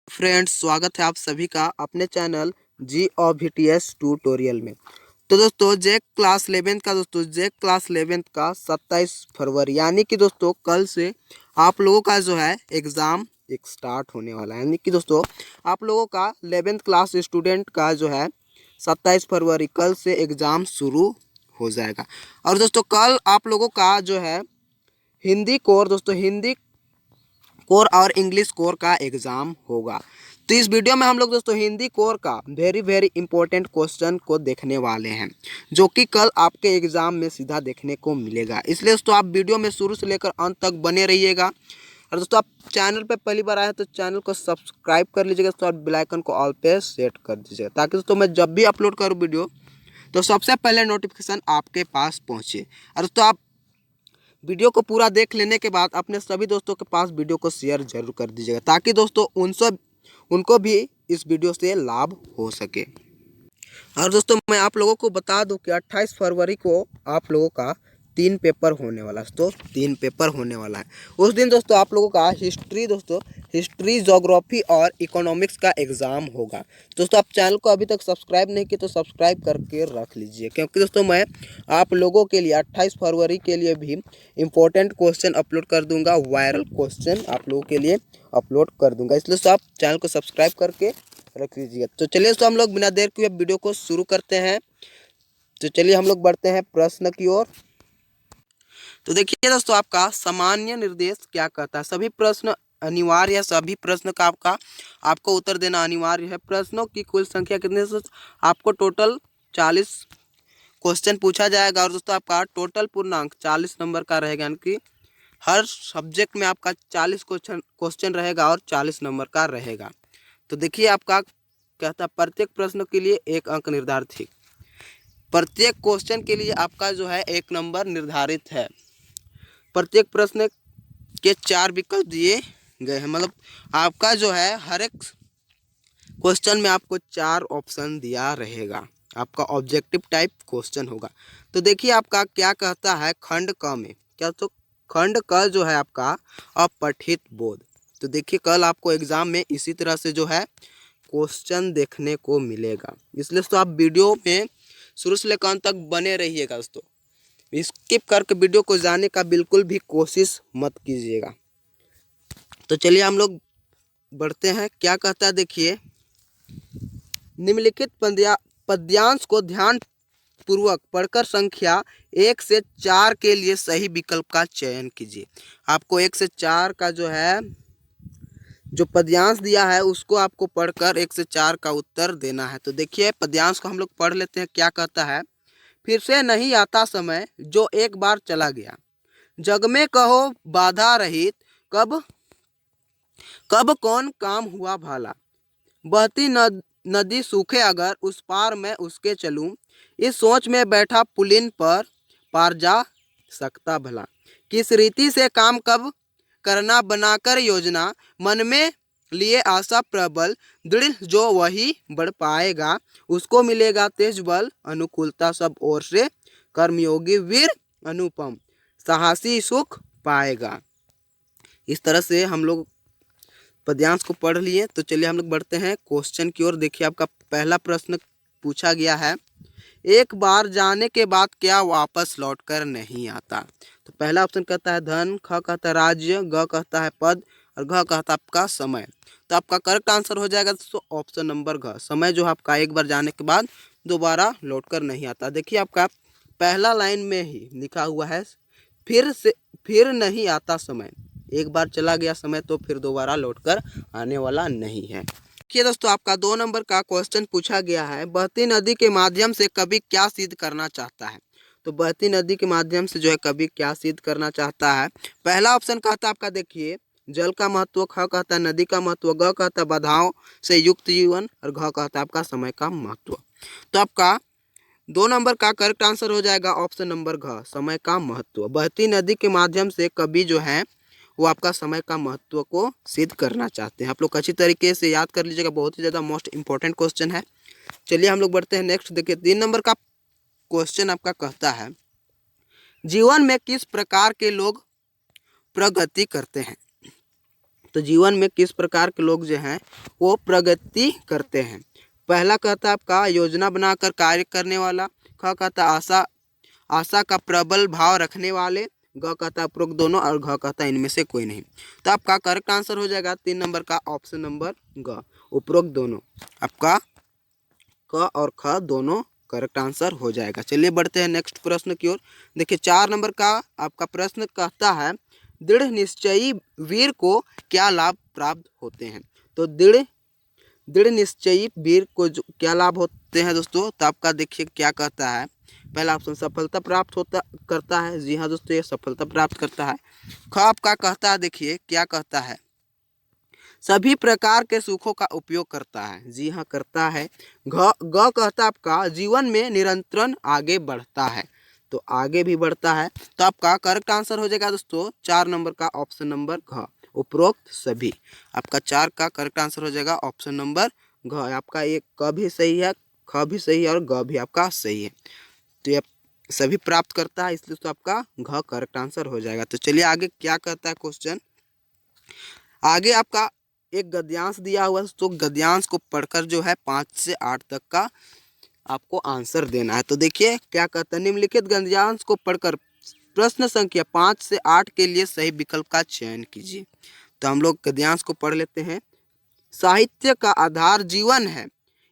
Friends, स्वागत है आप सभी का अपने चैनल GOVTS ट्यूटोरियल में। तो दोस्तों जे क्लास 11th का 27 फरवरी यानी कि दोस्तों कल से आप लोगों का जो है एग्ज़ाम एक स्टार्ट होने वाला है। यानी कि दोस्तों आप लोगों का 11th क्लास स्टूडेंट का जो है 27 फरवरी कल से एग्ज़ाम शुरू हो जाएगा। और दोस्तों कल आप लोगों का जो है हिंदी कोर और इंग्लिश कोर का एग्ज़ाम होगा। तो इस वीडियो में हम लोग दोस्तों हिंदी कोर का वेरी इंपॉर्टेंट क्वेश्चन को देखने वाले हैं, जो कि कल आपके एग्ज़ाम में सीधा देखने को मिलेगा। इसलिए दोस्तों आप वीडियो में शुरू से लेकर अंत तक बने रहिएगा। और दोस्तों आप चैनल पे पहली बार आए हैं तो चैनल को सब्सक्राइब कर लीजिएगा, तो आप बेल आइकन को ऑल पे सेट कर दीजिएगा, ताकि दोस्तों मैं जब भी अपलोड करूँ वीडियो तो सबसे पहले नोटिफिकेशन आपके पास पहुँचे। और दोस्तों आप वीडियो को पूरा देख लेने के बाद अपने सभी दोस्तों के पास वीडियो को शेयर जरूर कर दीजिएगा, ताकि दोस्तों उनको भी इस वीडियो से लाभ हो सके। और दोस्तों मैं आप लोगों को बता दूं कि 28 फरवरी को आप लोगों का 3 पेपर होने वाला है। तो 3 पेपर होने वाला है। उस दिन दोस्तों आप लोगों का हिस्ट्री ज्योग्राफी और इकोनॉमिक्स का एग्ज़ाम होगा। दोस्तों आप चैनल को अभी तक सब्सक्राइब नहीं किए तो सब्सक्राइब करके रख लीजिए, क्योंकि दोस्तों मैं आप लोगों के लिए 28 फरवरी के लिए भी इम्पोर्टेंट क्वेश्चन अपलोड कर दूंगा, वायरल क्वेश्चन आप लोगों के लिए अपलोड कर दूंगा। इसलिए दोस्तों आप चैनल को सब्सक्राइब करके रख लीजिए। तो चलिए दोस्तों हम लोग बिना देर किए वीडियो को शुरू करते हैं। तो चलिए हम लोग बढ़ते हैं प्रश्न की ओर। तो देखिए दोस्तों आपका सामान्य निर्देश क्या कहता है। सभी प्रश्न अनिवार्य है, सभी प्रश्न का आपको उत्तर देना अनिवार्य है। प्रश्नों की कुल संख्या कितने से आपको टोटल 40 क्वेश्चन पूछा जाएगा। और दोस्तों आपका टोटल पूर्णांक 40 नंबर का रहेगा, यानी कि हर सब्जेक्ट में आपका 40 क्वेश्चन रहेगा और 40 नंबर का रहेगा। तो देखिए आपका कहता है प्रत्येक प्रश्न के लिए 1 अंक निर्धारित है। प्रत्येक क्वेश्चन के लिए आपका जो है 1 नंबर निर्धारित है। प्रत्येक प्रश्न के 4 विकल्प दिए गए हैं, मतलब आपका जो है हर एक क्वेश्चन में आपको 4 ऑप्शन दिया रहेगा। आपका ऑब्जेक्टिव टाइप क्वेश्चन होगा। तो देखिए आपका क्या कहता है खंड क में, क्या तो खंड क जो है आपका अपठित बोध। तो देखिए कल आपको एग्जाम में इसी तरह से जो है क्वेश्चन देखने को मिलेगा। इसलिए तो आप वीडियो में शुरू से लेकर अंत तक बने रहिएगा दोस्तों। स्किप करके वीडियो को जाने का बिल्कुल भी कोशिश मत कीजिएगा। तो चलिए हम लोग बढ़ते हैं। क्या कहता है देखिए, निम्नलिखित पद्यांश को ध्यान पूर्वक पढ़कर संख्या 1 से 4 के लिए सही विकल्प का चयन कीजिए। आपको 1 से 4 का जो पद्यांश दिया है उसको आपको पढ़कर 1 से 4 का उत्तर देना है। तो देखिए पद्यांश को हम लोग पढ़ लेते हैं। क्या कहता है, फिर से नहीं आता समय जो एक बार चला गया, जग में कहो बाधा रहित, कब कब कौन काम हुआ भाला, बहती नदी सूखे अगर उस पार मैं उसके चलूं, इस सोच में बैठा पुलिन पर पार जा सकता भला, किस रीति से काम कब करना बनाकर योजना, मन में लिए आशा प्रबल दृढ़ जो वही बढ़ पाएगा, उसको मिलेगा तेज बल अनुकूलता सब ओर से, कर्मयोगी वीर अनुपम साहसी सुख पाएगा। इस तरह से हम लोग पद्यांश को पढ़ लिए। तो चलिए हम लोग बढ़ते हैं क्वेश्चन की ओर। देखिए आपका पहला प्रश्न पूछा गया है, एक बार जाने के बाद क्या वापस लौट कर नहीं आता। तो पहला ऑप्शन कहता है धन, ख कहता है राज्य, ग कहता है पद और घ कहता है आपका समय। तो आपका करेक्ट आंसर हो जाएगा दोस्तों ऑप्शन नंबर घ, समय जो आपका एक बार जाने के बाद दोबारा लौट कर नहीं आता। देखिए आपका पहला लाइन में ही लिखा हुआ है फिर नहीं आता समय, एक बार चला गया समय तो फिर दोबारा लौटकर आने वाला नहीं है। देखिए दोस्तों आपका 2 नंबर का क्वेश्चन पूछा गया है, बहती नदी के माध्यम से कवि क्या सिद्ध करना चाहता है। तो बहती नदी के माध्यम से जो है कवि क्या सिद्ध करना चाहता है। पहला ऑप्शन कहता है आपका देखिए जल का महत्व, ख कहता है नदी का महत्व, ग कहता है बाधाओं से युक्त जीवन और घ कहता है आपका समय का महत्व। तो आपका 2 नंबर का करेक्ट आंसर हो जाएगा ऑप्शन नंबर घ, समय का महत्व। बहती नदी के माध्यम से कवि जो है वो आपका समय का महत्व को सिद्ध करना चाहते हैं। आप लोग अच्छी तरीके से याद कर लीजिएगा, बहुत ही ज़्यादा मोस्ट इंपॉर्टेंट क्वेश्चन है। चलिए हम लोग बढ़ते हैं नेक्स्ट। देखिए 3 नंबर का क्वेश्चन आपका कहता है, जीवन में किस प्रकार के लोग प्रगति करते हैं। तो जीवन में किस प्रकार के लोग जो हैं वो प्रगति करते हैं। पहला कहता है आपका योजना बनाकर कार्य करने वाला। ख कहता है आशा का प्रबल भाव रखने वाले। ग कहता है उपरोक्त दोनों और घ कहता है इनमें से कोई नहीं। तो आपका करेक्ट आंसर हो जाएगा 3 नंबर का ऑप्शन नंबर ग, उपरोक्त दोनों। आपका क और ख दोनों करेक्ट आंसर हो जाएगा। चलिए बढ़ते हैं नेक्स्ट प्रश्न की ओर। देखिए 4 नंबर का आपका प्रश्न कहता है दृढ़ निश्चयी वीर को क्या लाभ प्राप्त होते हैं। तो दृढ़ निश्चयी वीर को क्या लाभ होते हैं दोस्तों। तो आपका देखिए क्या कहता है। पहला ऑप्शन सफलता प्राप्त करता है। जी हाँ दोस्तों, ये सफलता प्राप्त करता है। ख आपका कहता है, देखिए क्या कहता है, सभी प्रकार के सुखों का उपयोग करता है। जी हाँ करता है। ग कहता है आपका जीवन में निरंतर आगे बढ़ता है। तो आगे भी बढ़ता है। तो आपका करेक्ट आंसर हो जाएगा दोस्तों 4 नंबर का ऑप्शन नंबर घ, उपरोक्त सभी। आपका 4 का करेक्ट आंसर हो जाएगा ऑप्शन नंबर घ। आपका ये क भी सही है, ख भी सही है और ग भी आपका सही है। तो ये सभी प्राप्त करता है, इसलिए तो आपका घ करेक्ट आंसर हो जाएगा। तो चलिए आगे क्या कहता है क्वेश्चन। आगे आपका एक गद्यांश दिया हुआ है, तो गद्यांश को पढ़कर जो है 5 से 8 तक का आपको आंसर देना है। तो देखिए क्या कहता है, निम्नलिखित गद्यांश को पढ़कर प्रश्न संख्या 5 से 8 के लिए सही विकल्प का चयन कीजिए। तो हम लोग गद्यांश को पढ़ लेते हैं। साहित्य का आधार जीवन है,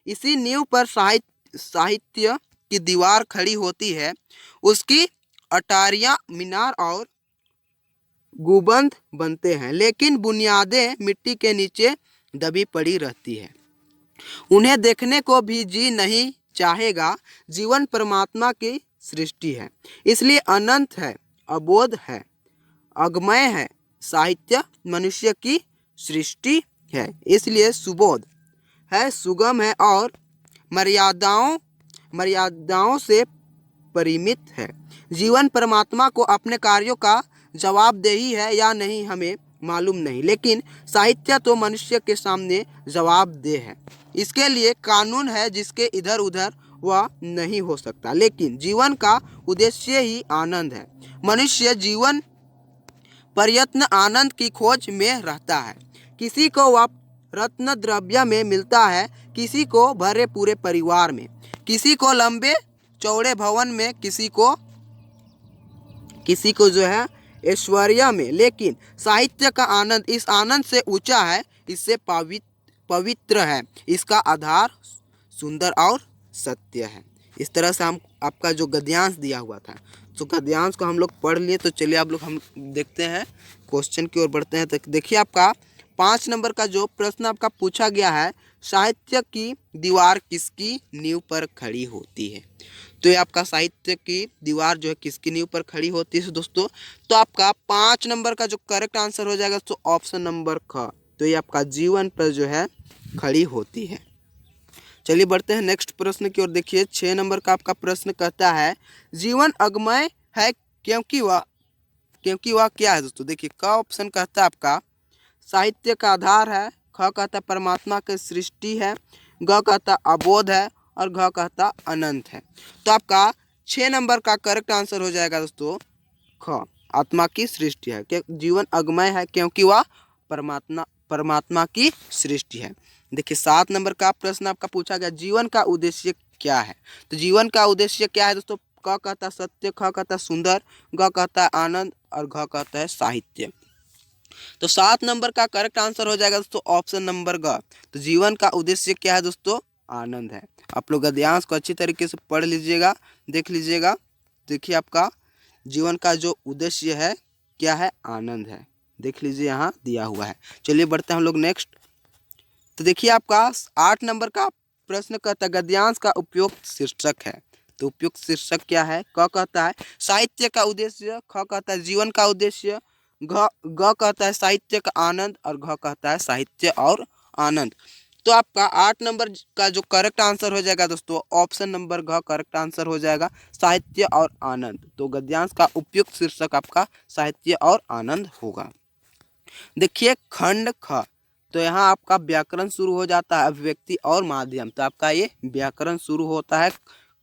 इसी नींव पर साहित्य की दीवार खड़ी होती है। उसकी अटारियां मीनार और गुंबद बनते हैं, लेकिन बुनियादें मिट्टी के नीचे दबी पड़ी रहती है। उन्हें देखने को भी जी नहीं चाहेगा। जीवन परमात्मा की सृष्टि है, इसलिए अनंत है, अबोध है, अगमय है। साहित्य मनुष्य की सृष्टि है, इसलिए सुबोध है, सुगम है और मर्यादाओं से परिमित है। जीवन परमात्मा को अपने कार्यों का जवाबदेही है या नहीं हमें मालूम नहीं, लेकिन साहित्य तो मनुष्य के सामने जवाबदेह है। इसके लिए कानून है जिसके इधर उधर वह नहीं हो सकता, लेकिन जीवन का उद्देश्य ही आनंद है। मनुष्य जीवन प्रयत्न आनंद की खोज में रहता है। किसी को वह रत्न द्रव्य में मिलता है, किसी को भरे पूरे परिवार में, किसी को लंबे चौड़े भवन में, किसी को जो है ऐश्वर्य में, लेकिन साहित्य का आनंद इस आनंद से ऊंचा है, इससे पवित्र है, इसका आधार सुंदर और सत्य है। इस तरह से हम आपका जो गद्यांश दिया हुआ था, तो गद्यांश को हम लोग पढ़ लिए। तो चलिए आप लोग हम देखते हैं क्वेश्चन की ओर बढ़ते हैं। तो देखिए आपका 5 नंबर का जो प्रश्न आपका पूछा गया है, साहित्य की दीवार किसकी नींव पर खड़ी होती है। तो ये आपका साहित्य की दीवार जो है किसकी नींव पर खड़ी होती है दोस्तों। तो आपका 5 नंबर का जो करेक्ट आंसर हो जाएगा तो ऑप्शन नंबर ख। तो ये आपका जीवन पर जो है खड़ी होती है। चलिए बढ़ते हैं नेक्स्ट प्रश्न की ओर। देखिए 6 नंबर का आपका प्रश्न कहता है जीवन अगमय है क्योंकि वह क्या है दोस्तों। देखिए क ऑप्शन कहता है आपका साहित्य का आधार है। ख कहता परमात्मा की सृष्टि है। ग कहता अबोध है और घ कहता अनंत है। तो आपका 6 नंबर का करेक्ट आंसर हो जाएगा दोस्तों ख, आत्मा की सृष्टि है। कि जीवन अगमय है क्योंकि वह परमात्मा की सृष्टि है। देखिए 7 नंबर का प्रश्न आपका पूछा गया जीवन का उद्देश्य क्या है। तो जीवन का उद्देश्य क्या है दोस्तों। क कहता सत्य, ख कहता सुंदर, ग कहता आनंद और घ कहता है साहित्य। तो 7 नंबर का करेक्ट आंसर हो जाएगा दोस्तों ऑप्शन नंबर ग। तो जीवन का उद्देश्य क्या है दोस्तों, आनंद है। आप लोग गद्यांश को अच्छी तरीके से पढ़ लीजिएगा, देख लीजिएगा। देखिए आपका जीवन का जो उद्देश्य है क्या है, आनंद है। देख लीजिए यहाँ दिया हुआ है। चलिए बढ़ते हैं हम लोग नेक्स्ट। तो देखिए आपका 8 नंबर का प्रश्न कहता है गद्यांश का उपयुक्त शीर्षक है। तो उपयुक्त शीर्षक क्या है। क कहता है साहित्य का उद्देश्य, ख कहता है जीवन का उद्देश्य, ग कहता है साहित्य का आनंद और घ कहता है साहित्य और आनंद। तो आपका 8 नंबर का जो करेक्ट आंसर हो जाएगा दोस्तों ऑप्शन नंबर घ करेक्ट आंसर हो जाएगा, साहित्य और आनंद। तो गद्यांश का उपयुक्त शीर्षक आपका साहित्य और आनंद होगा। देखिए खंड ख। तो यहाँ आपका व्याकरण शुरू हो जाता है, अभिव्यक्ति और माध्यम। तो आपका ये व्याकरण शुरू होता है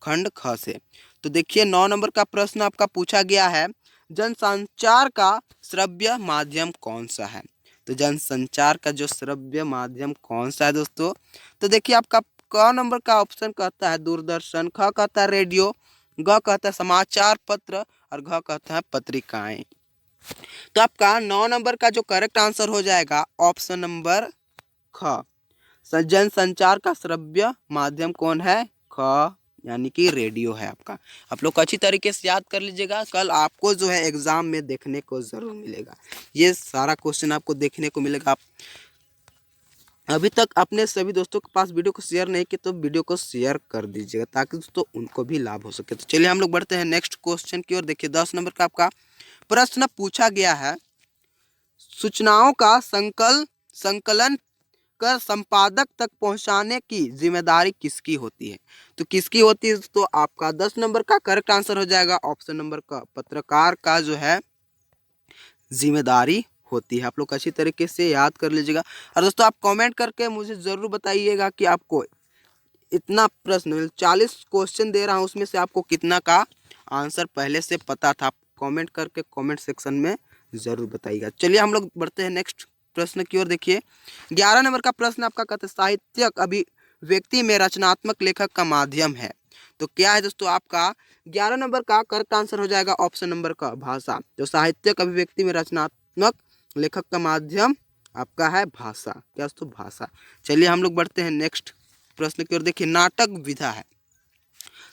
खंड ख से। तो देखिए 9 नंबर का प्रश्न आपका पूछा गया है जनसंचार का श्रव्य माध्यम कौन सा है। तो जनसंचार का जो श्रव्य माध्यम कौन सा है दोस्तों? तो देखिए आपका क नंबर का ऑप्शन कहता है दूरदर्शन, ख कहता है रेडियो, ग कहता है समाचार पत्र और घ कहता है पत्रिकाएं। तो आपका 9 नंबर का जो करेक्ट आंसर हो जाएगा ऑप्शन नंबर ख। जनसंचार का श्रव्य माध्यम कौन है? ख, यानी कि रेडियो है आपका। आप लोग अच्छी तरीके से याद कर लीजिएगा, कल आपको जो है एग्जाम में देखने को जरूर मिलेगा। ये सारा क्वेश्चन आपको देखने को मिलेगा। आप अभी तक अपने सभी दोस्तों के पास वीडियो को शेयर नहीं किया तो वीडियो को शेयर कर दीजिएगा ताकि दोस्तों उनको भी लाभ हो सके। तो चलिए हम लोग बढ़ते हैं नेक्स्ट क्वेश्चन की ओर। देखिए 10 नंबर का आपका प्रश्न पूछा गया है, सूचनाओं का संकलन कर संपादक तक पहुंचाने की जिम्मेदारी किसकी होती है? तो किसकी होती है? तो आपका 10 नंबर का करेक्ट आंसर हो जाएगा ऑप्शन नंबर का, पत्रकार का जो है जिम्मेदारी होती है। आप लोग अच्छी तरीके से याद कर लीजिएगा। और दोस्तों आप कमेंट करके मुझे ज़रूर बताइएगा कि आपको इतना प्रश्न 40 क्वेश्चन दे रहा हूँ उसमें से आपको कितना का आंसर पहले से पता था। आप कमेंट करके कमेंट सेक्शन में ज़रूर बताइएगा। चलिए हम लोग बढ़ते हैं नेक्स्ट प्रश्न की ओर। देखिए 11 नंबर का प्रश्न आपका कहता है साहित्यक अभिव्यक्ति में रचनात्मक लेखक का माध्यम है। तो क्या है दोस्तों? आपका 11 नंबर का करेक्ट आंसर हो जाएगा ऑप्शन नंबर का भाषा। जो साहित्यक अभिव्यक्ति में रचनात्मक लेखक का माध्यम आपका है भाषा। क्या दोस्तों? भाषा। चलिए हम लोग बढ़ते हैं नेक्स्ट प्रश्न की ओर। देखिए नाटक विधा है।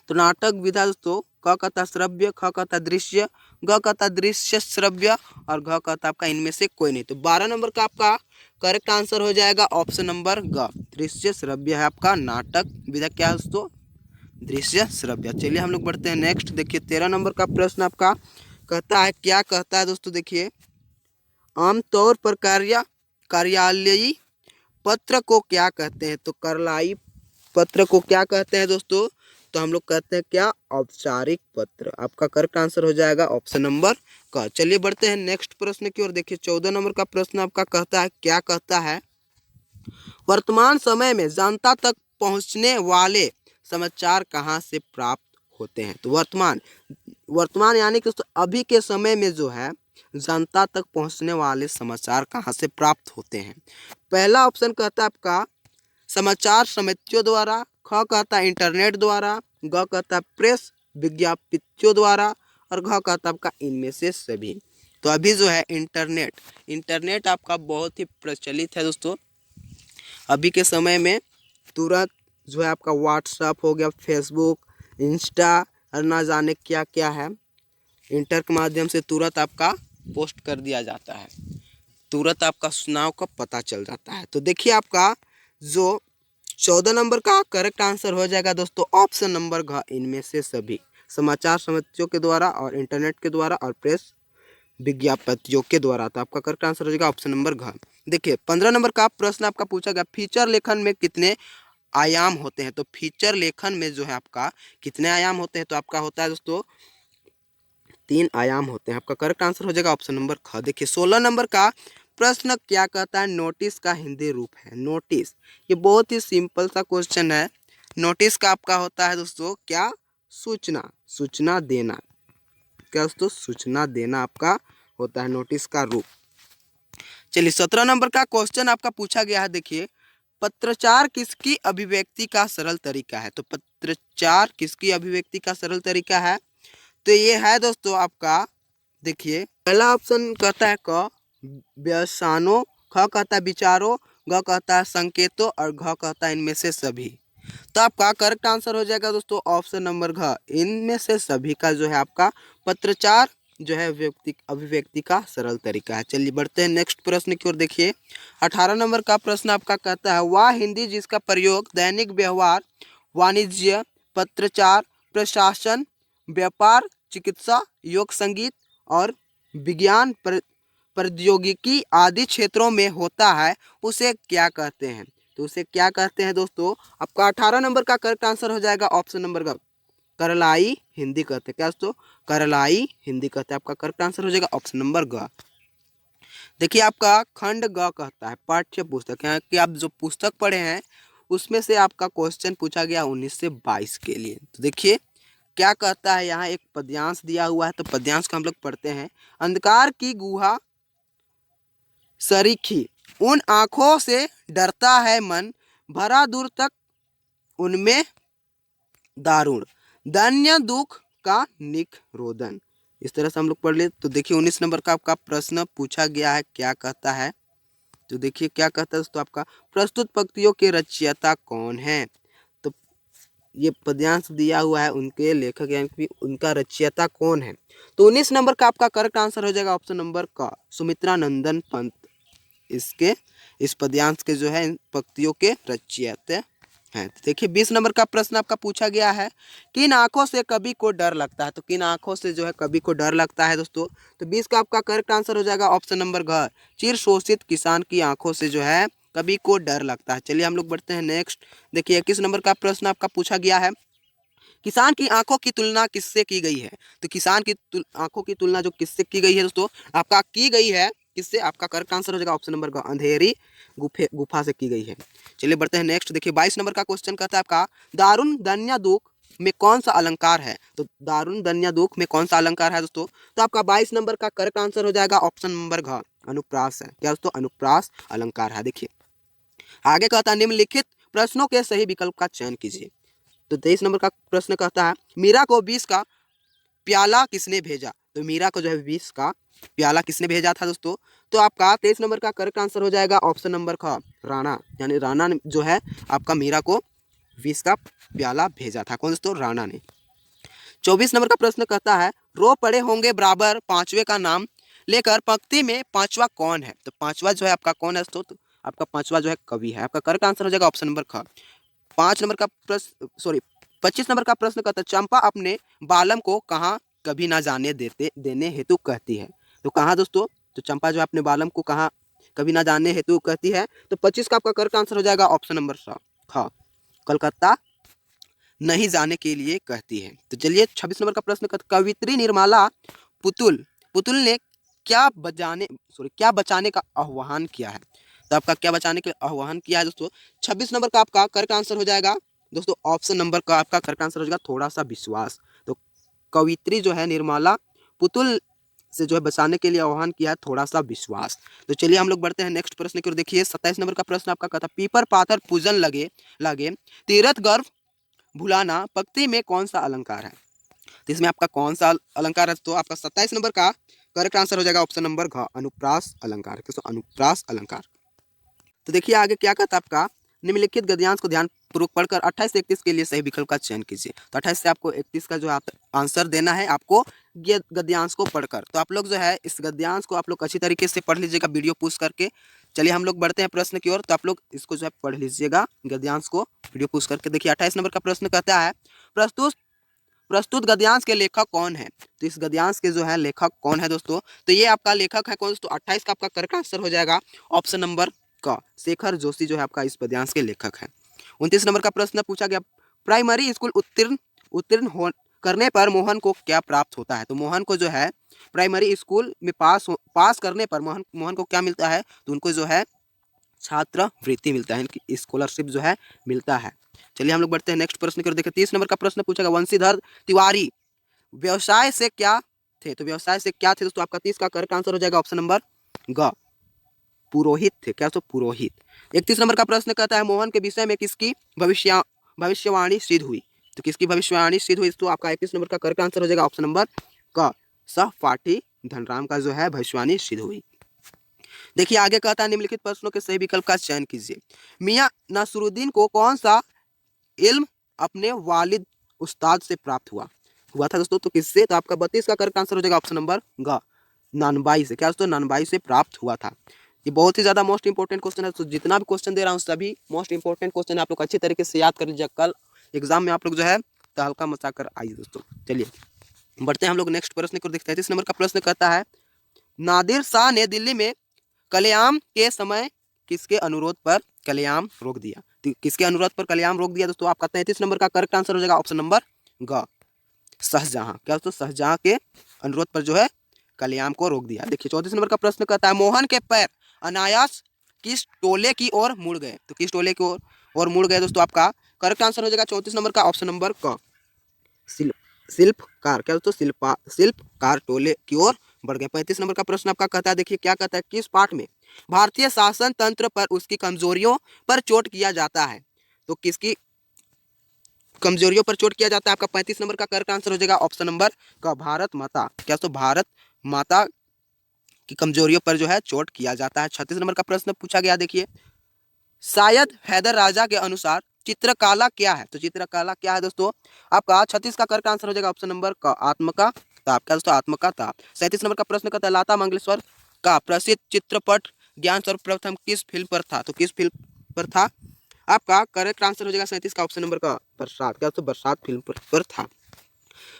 तो नाटक विधा दोस्तों क कहता श्रव्य, ख कहता दृश्य, ग कहता दृश्य श्रव्य और घ कहता आपका इनमें से कोई नहीं। तो 12 नंबर का आपका करेक्ट आंसर हो जाएगा ऑप्शन नंबर ग, दृश्य श्रव्य है आपका नाटक विधा। क्या है दोस्तों? दृश्य श्रव्य। चलिए हम लोग बढ़ते हैं नेक्स्ट। देखिए 13 नंबर का प्रश्न आपका कहता है, क्या कहता है दोस्तों? देखिए आमतौर पर कार्यालयी पत्र को क्या कहते हैं? तो कार्यालयी पत्र को क्या कहते हैं दोस्तों? तो हम लोग कहते हैं क्या? औपचारिक पत्र। आपका करेक्ट आंसर हो जाएगा ऑप्शन नंबर क। चलिए बढ़ते हैं नेक्स्ट प्रश्न की ओर। देखिए 14 नंबर का प्रश्न आपका कहता है, क्या कहता है वर्तमान समय में जनता तक पहुंचने वाले समाचार कहाँ से प्राप्त होते हैं? तो वर्तमान यानी कि अभी के समय में जो है जनता तक पहुंचने वाले समाचार कहाँ से प्राप्त होते हैं? पहला ऑप्शन कहता है आपका समाचार समितियों द्वारा, ख कहता है इंटरनेट द्वारा, ग कहता है प्रेस विज्ञप्तियों द्वारा और घ कहता है आपका इनमें से सभी। तो अभी जो है इंटरनेट आपका बहुत ही प्रचलित है दोस्तों। अभी के समय में तुरंत जो है आपका व्हाट्सअप हो गया, फेसबुक, इंस्टा और ना जाने क्या क्या है, इंटर के माध्यम से तुरंत आपका पोस्ट कर दिया जाता है, तुरंत आपका सूचनाओं का पता चल जाता है। तो देखिए आपका जो 14 नंबर का करेक्ट आंसर हो जाएगा दोस्तों ऑप्शन नंबर घ, इनमें से सभी समाचार समितियों के द्वारा और इंटरनेट के द्वारा और प्रेस विज्ञप्तियों के द्वारा। तो आपका करेक्ट आंसर हो जाएगा ऑप्शन नंबर घ। देखिए 15 नंबर का प्रश्न आपका पूछा गया, फीचर लेखन में कितने आयाम होते हैं? तो फीचर लेखन में जो है आपका कितने आयाम होते हैं? तो आपका होता है दोस्तों 3 आयाम होते हैं। आपका करेक्ट आंसर हो जाएगा ऑप्शन नंबर ख। देखिए 16 नंबर का प्रश्न क्या कहता है नोटिस का हिंदी रूप है? नोटिस, ये बहुत ही सिंपल सा क्वेश्चन है। नोटिस का आपका होता है दोस्तों क्या? सूचना देना। क्या दोस्तों? सूचना देना आपका होता है नोटिस का रूप। चलिए 17 नंबर का क्वेश्चन आपका पूछा गया है। देखिए पत्रचार किसकी अभिव्यक्ति का सरल तरीका है? तो पत्रचार किसकी अभिव्यक्ति का सरल तरीका है? तो ये है दोस्तों आपका, देखिए पहला ऑप्शन कहता है क व्यवसानों, ख कहता है विचारों, ग कहता है संकेतों और घ कहता है इनमें से सभी। तो आपका करेक्ट आंसर हो जाएगा दोस्तों ऑप्शन नंबर घ, इनमें से सभी का जो है आपका पत्रचार जो है अभिव्यक्ति का सरल तरीका है। चलिए बढ़ते हैं नेक्स्ट प्रश्न की ओर। देखिए 18 नंबर का प्रश्न आपका कहता है वह हिंदी जिसका प्रयोग दैनिक व्यवहार, वाणिज्य, पत्रचार, प्रशासन, व्यापार, चिकित्सा, योग, संगीत और विज्ञान प्रौद्योगिकी आदि क्षेत्रों में होता है उसे क्या कहते हैं? तो उसे क्या कहते हैं दोस्तों? आपका 18 नंबर का करेक्ट आंसर हो जाएगा ऑप्शन नंबर ग, करलाई हिंदी कहते हैं। क्या दोस्तों? करलाई हिंदी कहते हैं। आपका करेक्ट आंसर हो जाएगा ऑप्शन नंबर ग। देखिए आपका खंड ग कहता है पाठ्य पुस्तक, यहाँ कि आप जो पुस्तक पढ़े हैं उसमें से आपका क्वेश्चन पूछा गया 19 से 22 के लिए। तो देखिए क्या कहता है, यहाँ एक पद्यांश दिया हुआ है तो पद्यांश को हम लोग पढ़ते हैं। अंधकार की गुहा सरीखी। उन आँखों से डरता है मन, भरा दूर तक उनमें दारुण, धन्य दुख का निक रोदन। इस तरह से हम लोग पढ़ ले। तो देखिए 19 नंबर का आपका प्रश्न पूछा गया है, क्या कहता है। तो देखिए क्या कहता है दोस्तों आपका, प्रस्तुत पंक्तियों के रचयिता कौन है। तो ये पद्यांश दिया हुआ है, उनके लेखक यानी कि उनका रचयिता कौन है। तो 19 नंबर का आपका करेक्ट आंसर हो जाएगा ऑप्शन नंबर का सुमित्रा नंदन पंत। इसके इस पद्यांश के जो है इन पंक्तियों के रचयिता हैं। तो देखिए 20 नंबर का प्रश्न आपका पूछा गया है, किन आंखों से कवि को डर लगता है। तो किन आंखों से जो है कवि को डर लगता है दोस्तों। तो 20 का आपका करेक्ट आंसर हो जाएगा ऑप्शन नंबर घ, चिर शोषित किसान की आंखों से जो है कवि को डर लगता है। चलिए हम लोग बढ़ते हैं नेक्स्ट। देखिए 21 नंबर का प्रश्न आपका पूछा गया है, किसान की आंखों की तुलना किससे की गई है। तो किसान की आंखों की तुलना जो किससे की गई है दोस्तों, आपका की गई है किससे। आपका करेक्ट आंसर हो जाएगा ऑप्शन नंबर का अंधेरी गुफा से की गई है। चलिए बढ़ते हैं नेक्स्ट। देखिए 22 नंबर का क्वेश्चन कहता है आपका, दारुण धन्य दुख में कौन सा अलंकार है। तो दारुण धन्य दुख में कौन सा अलंकार है दोस्तों। तो आपका 22 नंबर का करेक्ट आंसर हो जाएगा ऑप्शन नंबर घ, अनुप्रास है। क्या दोस्तों, अनुप्रास अलंकार है। देखिए आगे कहता है, निम्नलिखित प्रश्नों के सही विकल्प का चयन कीजिए। तो 23 नंबर का प्रश्न कहता है, मीरा को 20 का प्याला किसने भेजा। तो मीरा को जो है 20 का प्याला किसने भेजा था दोस्तों। तो आपका 23 नंबर का करेक्ट आंसर हो जाएगा ऑप्शन नंबर ख, राणा। यानी राणा ने जो है आपका मीरा को 20 का प्याला भेजा था। कौन दोस्तों, राणा ने। 24 नंबर का प्रश्न कहता है, रो पड़े होंगे बराबर पांचवे का नाम लेकर पंक्ति में पांचवा कौन है। तो पांचवा जो है आपका कौन है दोस्तों। तो आपका पांचवा जो है कवि है। आपका करेक्ट आंसर हो जाएगा ऑप्शन नंबर ख। 25 नंबर का प्रश्न कहता है, चंपा अपने बालम को कहाँ कभी ना जाने देने हेतु कहती है। तो कहाँ दोस्तों। तो चंपा जो अपने बालम को कहाँ कभी ना जाने हेतु कहती है। तो 25 का आपका करेक्ट आंसर हो जाएगा ऑप्शन नंबर ख, कलकत्ता नहीं जाने के लिए कहती है। तो चलिए 26 नंबर का प्रश्न कहता, कवित्री निर्मला पुतुल पुतुल ने क्या बचाने का आह्वान किया है। तो आपका क्या बचाने के आह्वान किया है दोस्तों। 26 नंबर का आपका करेक्ट आंसर हो जाएगा दोस्तों ऑप्शन नंबर का आपका करेक्ट आंसर हो जाएगा थोड़ा सा विश्वास। तो कवित्री जो है निर्मला पुतुल से जो है बचाने के लिए आह्वान किया है थोड़ा सा विश्वास। तो चलिए हम लोग बढ़ते हैं नेक्स्ट प्रश्न की ओर। देखिए 27 नंबर का प्रश्न आपका कहता, पीपर पाथर पूजन लगे लगे तीरथ गर्भ भुलाना पंक्ति में कौन सा अलंकार है। तो इसमें आपका कौन सा अलंकार है। तो आपका 27 नंबर का करेक्ट आंसर हो जाएगा ऑप्शन नंबर घ, अनुप्रास अलंकार। तो अनुप्रास अलंकार। तो देखिए आगे क्या कहता है आपका, निम्नलिखित गद्यांश को ध्यान पूर्वक पढ़कर 28 से 31 के लिए सही विकल्प का चयन कीजिए। तो 28 से आपको 31 का जो आप आंसर देना है आपको गद्यांश को पढ़कर। तो आप लोग जो है इस गद्यांश को आप लोग अच्छी तरीके से पढ़ लीजिएगा वीडियो पूछ करके। चलिए हम लोग बढ़ते हैं प्रश्न की ओर। तो आप लोग इसको जो है पढ़ लीजिएगा गद्यांश को वीडियो पूछ करके। देखिए 28 नंबर का प्रश्न कहता है, प्रस्तुत प्रस्तुत गद्यांश के लेखक कौन है। तो इस गद्यांश के जो है लेखक कौन है दोस्तों। तो ये आपका लेखक है कौन दोस्तों। 28 का आपका करेक्ट आंसर हो जाएगा ऑप्शन नंबर का, शेखर जोशी जो है आपका इस पद्यांश के लेखक है। 29 नंबर का प्रश्न पूछा गया, प्राइमरी स्कूल उत्तीर्ण करने पर मोहन को क्या प्राप्त होता है। तो मोहन को जो है प्राइमरी स्कूल में पास करने पर मोहन को क्या मिलता है। तो उनको जो है छात्रवृत्ति मिलता है, इनकी स्कॉलरशिप जो है मिलता है। चलिए हम लोग बढ़ते हैं नेक्स्ट प्रश्न की ओर। देखिए 30 नंबर का प्रश्न पूछा गया, वंशीधर तिवारी व्यवसाय से क्या थे। तो व्यवसाय से क्या थे दोस्तों। आपका 30 का करेक्ट आंसर हो जाएगा ऑप्शन नंबर ग, पुरोहित थे। क्या दोस्तों, पुरोहित। 31 नंबर का प्रश्न कहता है, मोहन के विषय में किसकी भविष्यवाणी सिद्ध हुई। तो किसकी भविष्यवाणी सिद्ध हुई। तो आपका 31 नंबर का करेक्ट आंसर हो जाएगा ऑप्शन नंबर क, सहपाठी धनराम का जो है भविष्यवाणी सिद्ध हुई। देखिए आगे कहता है, निम्नलिखित प्रश्नों के सही विकल्प का चयन कीजिए। मियां नसरुद्दीन को कौन सा इल्म अपने वालिद उस्ताद से प्राप्त हुआ था दोस्तों। तो किससे। तो आपका 32 का करेक्ट आंसर हो जाएगा ऑप्शन नंबर ग, नानबाई से। क्या दोस्तों, नानबाई से प्राप्त हुआ था। ये बहुत ही ज़्यादा मोस्ट इंपॉर्टेंट क्वेश्चन है। तो जितना भी क्वेश्चन दे रहा हूँ सभी मोस्ट इंपॉर्टेंट क्वेश्चन आप लोग अच्छी तरीके से याद कर लीजिए, कल एग्जाम में आप लोग जो है तहलका मचा कर आइए दोस्तों। चलिए बढ़ते हैं हम लोग नेक्स्ट प्रश्न को देखते हैं। 33 नंबर का प्रश्न कहता है, नादिर शाह ने दिल्ली में कलेआम के समय किसके अनुरोध पर कलेआम रोक दिया। तो किसके अनुरोध पर कलेआम रोक दिया दोस्तों। आपका 33 नंबर का करेक्ट आंसर हो जाएगा ऑप्शन नंबर ग, शाहजहां। क्या दोस्तों, शाहजहां के अनुरोध पर जो है कलेआम को रोक दिया। देखिए 34 नंबर का प्रश्न कहता है, मोहन के पैर अनायास किस टोले की ओर मुड़ गए। तो किस टोले की ओर मुड़ गए दोस्तों। आपका करेक्ट आंसर हो जाएगा 34 नंबर का ऑप्शन नंबर क, शिल्पकार। क्या दोस्तों, शिल्पकार टोले की ओर बढ़ गए। 35 नंबर का प्रश्न आपका कहता है, देखिए क्या कहता है, किस पाठ में भारतीय शासन तंत्र पर उसकी कमजोरियों पर चोट किया जाता है। तो किसकी कमजोरियों पर चोट किया जाता है? आपका 35 नंबर का करेक्ट आंसर हो जाएगा ऑप्शन नंबर का भारत माता। क्या तो भारत माता की कमजोरियों पर जो है चोट किया जाता है। 36 नंबर का प्रश्न पूछा गया, देखिए, शायद हैदर राजा के अनुसार चित्रकला क्या है? तो चित्रकला क्या है दोस्तों? आपका 36 का करेक्ट आंसर हो जाएगा ऑप्शन नंबर का आत्मका ताप। क्या दोस्तों? आत्मका ताप। 37 नंबर का प्रश्न कहता है लता मंगेशकर का प्रसिद्ध चित्रपट ज्ञान सर्वप्रथम किस फिल्म पर था? तो किस फिल्म पर था? आपका करेक्ट आंसर हो जाएगा 37 का ऑप्शन नंबर का बरसात। क्या दोस्तों? बरसात फिल्म पर था।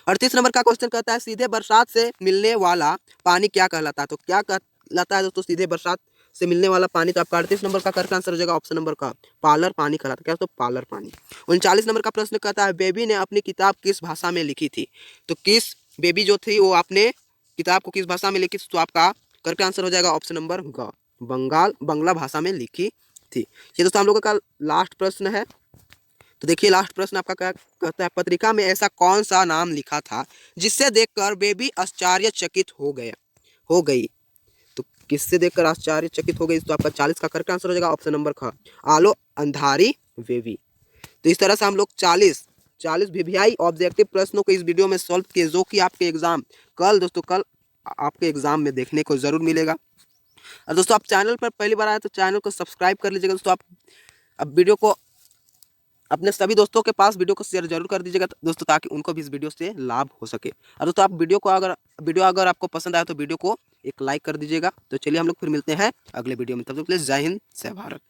38 नंबर का क्वेश्चन कहता है सीधे बरसात से मिलने वाला पानी क्या कहलाता है? तो क्या कहलाता है दोस्तों सीधे बरसात से मिलने वाला पानी? तो आपका 38 नंबर का करेक्ट आंसर हो जाएगा ऑप्शन नंबर का पालर पानी कहलाता है। क्या दोस्तों? पालर पानी। 39 नंबर का प्रश्न कहता है बेबी ने अपनी किताब किस भाषा में लिखी थी? तो किस बेबी जो थी वो आपने किताब को किस भाषा में लिखी? तो आपका करेक्ट आंसर हो जाएगा ऑप्शन नंबर ग बांग्ला भाषा में लिखी थी। ये दोस्तों हम लोगों का लास्ट प्रश्न है। तो देखिए लास्ट प्रश्न आपका क्या कहता है, पत्रिका में ऐसा कौन सा नाम लिखा था जिससे देखकर बेबी आश्चर्यचकित हो गई? तो किससे देखकर आश्चर्यचकित हो गई? तो आपका 40 का करेक्ट आंसर हो जाएगा ऑप्शन नंबर ख आलो अंधारी बेबी। तो इस तरह से हम लोग 40 वीवीआई ऑब्जेक्टिव प्रश्नों को इस वीडियो में सॉल्व किए, जो कि आपके एग्जाम कल दोस्तों कल आपके एग्जाम में देखने को जरूर मिलेगा। और दोस्तों आप चैनल पर पहली बार आए तो चैनल को सब्सक्राइब कर लीजिएगा दोस्तों। आप अब वीडियो को अपने सभी दोस्तों के पास वीडियो को शेयर जरूर कर दीजिएगा दोस्तों, ताकि उनको भी इस वीडियो से लाभ हो सके। और दोस्तों आप वीडियो अगर आपको पसंद आया तो वीडियो को एक लाइक कर दीजिएगा। तो चलिए हम लोग फिर मिलते हैं अगले वीडियो में, तब तक के लिए जय हिंद जय भारत।